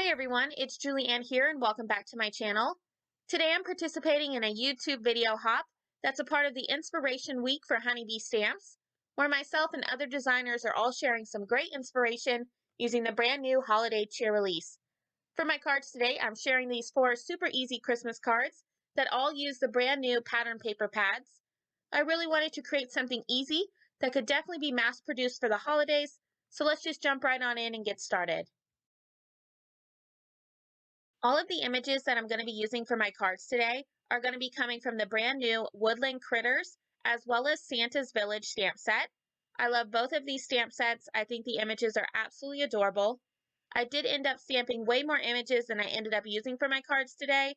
Hi everyone, it's Julianne here and welcome back to my channel. Today I'm participating in a YouTube video hop that's a part of the Inspiration Week for Honeybee Stamps, where myself and other designers are all sharing some great inspiration using the brand new Holiday Cheer release. For my cards today, I'm sharing these 4 super easy Christmas cards that all use the brand new pattern paper pads. I really wanted to create something easy that could definitely be mass produced for the holidays, so let's just jump right on in and get started. All of the images that I'm going to be using for my cards today are going to be coming from the brand new Woodland Critters as well as Santa's Village stamp set. I love both of these stamp sets. I think the images are absolutely adorable. I did end up stamping way more images than I ended up using for my cards today,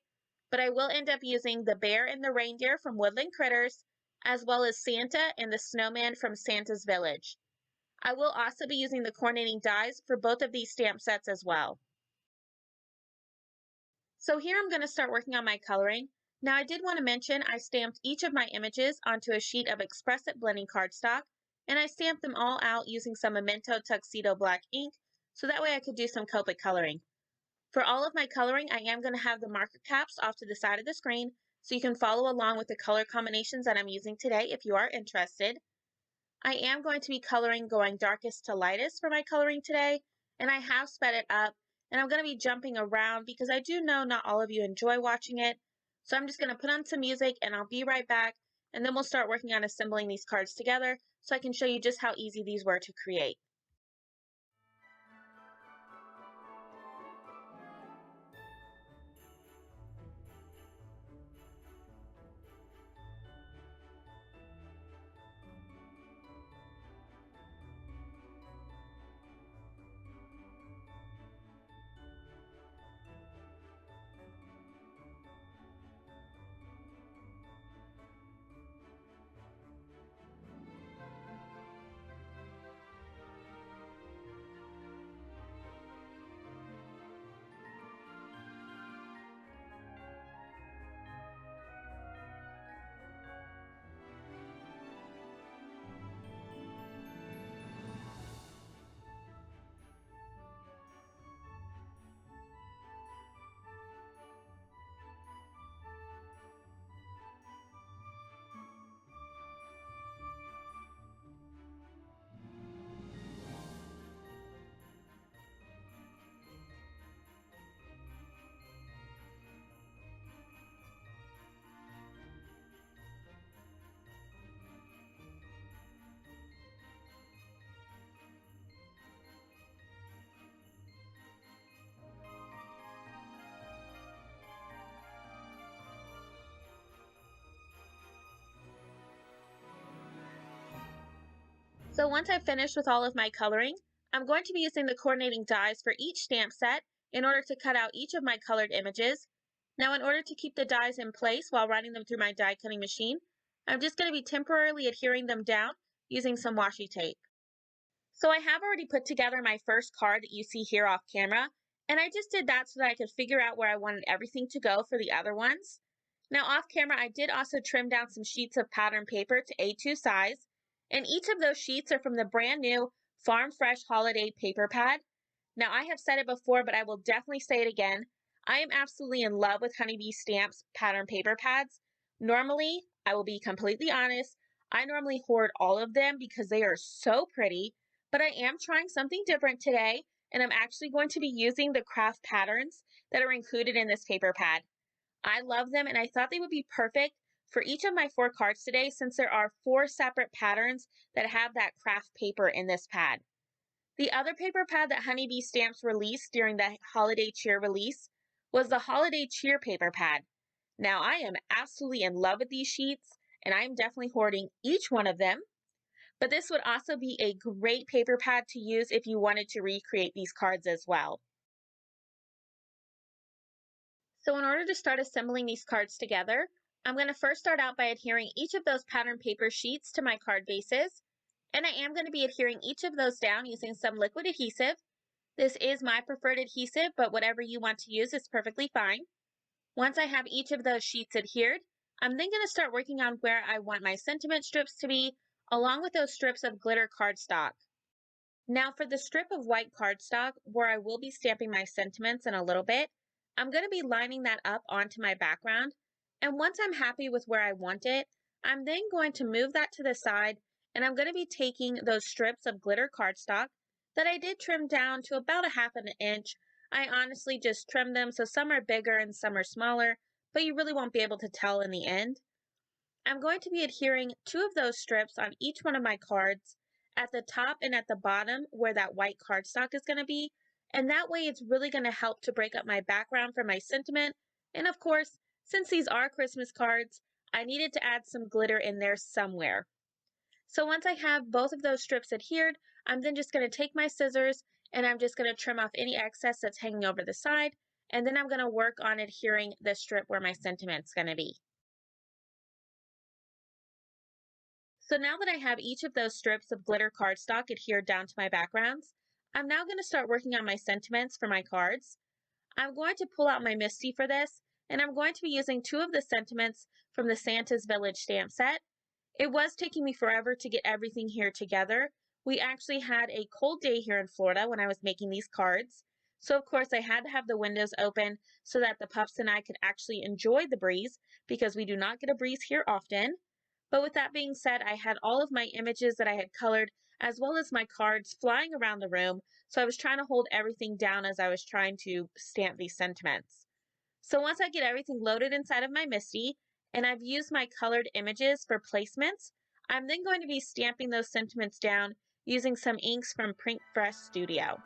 but I will end up using the bear and the reindeer from Woodland Critters as well as Santa and the snowman from Santa's Village. I will also be using the coordinating dies for both of these stamp sets as well. So here I'm going to start working on my coloring. Now I did want to mention I stamped each of my images onto a sheet of Express It blending cardstock, and I stamped them all out using some Memento Tuxedo black ink, so that way I could do some Copic coloring. For all of my coloring, I am going to have the marker caps off to the side of the screen, so you can follow along with the color combinations that I'm using today if you are interested. I am going to be coloring going darkest to lightest for my coloring today, and I have sped it up. And I'm going to be jumping around because I do know not all of you enjoy watching it. So I'm just going to put on some music and I'll be right back. And then we'll start working on assembling these cards together so I can show you just how easy these were to create. So once I've finished with all of my coloring, I'm going to be using the coordinating dies for each stamp set in order to cut out each of my colored images. Now in order to keep the dies in place while running them through my die cutting machine, I'm just going to be temporarily adhering them down using some washi tape. So I have already put together my first card that you see here off camera, and I just did that so that I could figure out where I wanted everything to go for the other ones. Now off camera, I did also trim down some sheets of pattern paper to A2 size, and each of those sheets are from the brand new Farm Fresh Holiday Paper Pad. Now I have said it before, but I will definitely say it again. I am absolutely in love with Honeybee Stamps pattern paper pads. Normally, I will be completely honest, I normally hoard all of them because they are so pretty, but I am trying something different today, and I'm actually going to be using the craft patterns that are included in this paper pad. I love them, and I thought they would be perfect for each of my 4 cards today since there are 4 separate patterns that have that craft paper in this pad. The other paper pad that Honeybee Stamps released during the Holiday Cheer release was the Holiday Cheer paper pad. Now I am absolutely in love with these sheets, and I am definitely hoarding each one of them. But this would also be a great paper pad to use if you wanted to recreate these cards as well. So in order to start assembling these cards together, I'm going to first start out by adhering each of those pattern paper sheets to my card bases. And I am going to be adhering each of those down using some liquid adhesive. This is my preferred adhesive, but whatever you want to use is perfectly fine. Once I have each of those sheets adhered, I'm then going to start working on where I want my sentiment strips to be, along with those strips of glitter cardstock. Now for the strip of white cardstock where I will be stamping my sentiments in a little bit, I'm going to be lining that up onto my background. And once I'm happy with where I want it, I'm then going to move that to the side and I'm going to be taking those strips of glitter cardstock that I did trim down to about a half an inch. I honestly just trimmed them so some are bigger and some are smaller, but you really won't be able to tell in the end. I'm going to be adhering two of those strips on each one of my cards at the top and at the bottom where that white cardstock is going to be. And that way it's really going to help to break up my background for my sentiment. And of course, since these are Christmas cards, I needed to add some glitter in there somewhere. So once I have both of those strips adhered, I'm then just going to take my scissors and I'm just going to trim off any excess that's hanging over the side. And then I'm going to work on adhering the strip where my sentiment's going to be. So now that I have each of those strips of glitter cardstock adhered down to my backgrounds, I'm now going to start working on my sentiments for my cards. I'm going to pull out my Misty for this, and I'm going to be using two of the sentiments from the Santa's Village stamp set. It was taking me forever to get everything here together. We actually had a cold day here in Florida when I was making these cards. So of course I had to have the windows open so that the pups and I could actually enjoy the breeze because we do not get a breeze here often. But with that being said, I had all of my images that I had colored as well as my cards flying around the room. So I was trying to hold everything down as I was trying to stamp these sentiments. So once I get everything loaded inside of my Misty and I've used my colored images for placements, I'm then going to be stamping those sentiments down using some inks from Print Fresh Studio.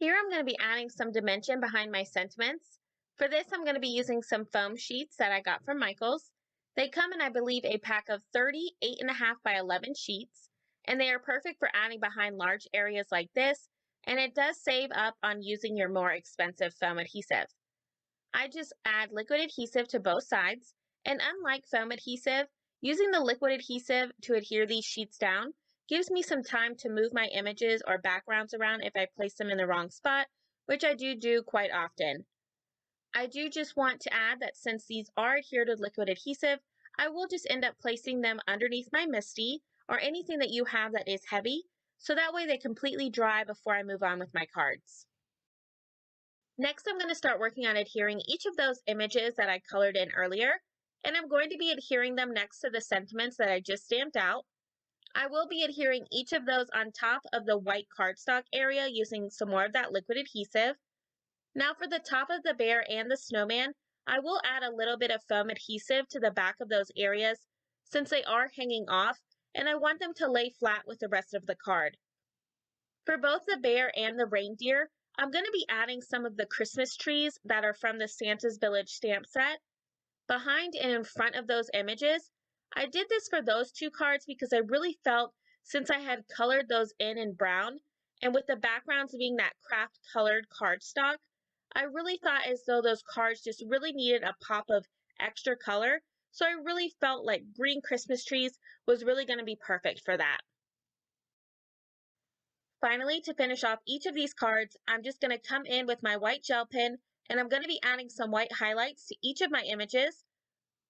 Here I'm going to be adding some dimension behind my sentiments. For this, I'm going to be using some foam sheets that I got from Michaels. They come in, I believe, a pack of 30 8.5 by 11 sheets, and they are perfect for adding behind large areas like this, and it does save up on using your more expensive foam adhesive. I just add liquid adhesive to both sides, and unlike foam adhesive, using the liquid adhesive to adhere these sheets down gives me some time to move my images or backgrounds around if I place them in the wrong spot, which I do quite often. I do just want to add that since these are adhered with liquid adhesive, I will just end up placing them underneath my Misty or anything that you have that is heavy, so that way they completely dry before I move on with my cards. Next, I'm going to start working on adhering each of those images that I colored in earlier, and I'm going to be adhering them next to the sentiments that I just stamped out. I will be adhering each of those on top of the white cardstock area using some more of that liquid adhesive. Now for the top of the bear and the snowman, I will add a little bit of foam adhesive to the back of those areas since they are hanging off, and I want them to lay flat with the rest of the card. For both the bear and the reindeer, I'm going to be adding some of the Christmas trees that are from the Santa's Village stamp set. Behind and in front of those images, I did this for those two cards because I really felt since I had colored those in brown, and with the backgrounds being that craft colored cardstock, I really thought as though those cards just really needed a pop of extra color. So I really felt like green Christmas trees was really going to be perfect for that. Finally, to finish off each of these cards, I'm just going to come in with my white gel pen and I'm going to be adding some white highlights to each of my images.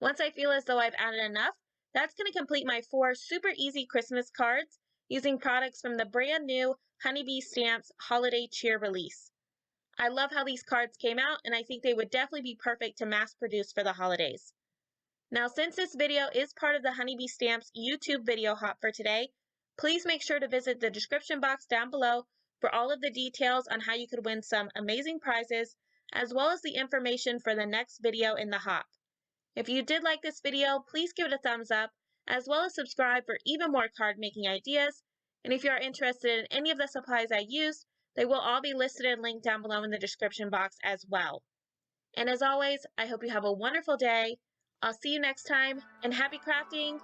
Once I feel as though I've added enough, that's going to complete my 4 super easy Christmas cards using products from the brand new Honeybee Stamps Holiday Cheer release. I love how these cards came out and I think they would definitely be perfect to mass produce for the holidays. Now, since this video is part of the Honeybee Stamps YouTube video hop for today, please make sure to visit the description box down below for all of the details on how you could win some amazing prizes, as well as the information for the next video in the hop. If you did like this video, please give it a thumbs up, as well as subscribe for even more card making ideas. And if you are interested in any of the supplies I used, they will all be listed and linked down below in the description box as well. And as always, I hope you have a wonderful day. I'll see you next time, and happy crafting!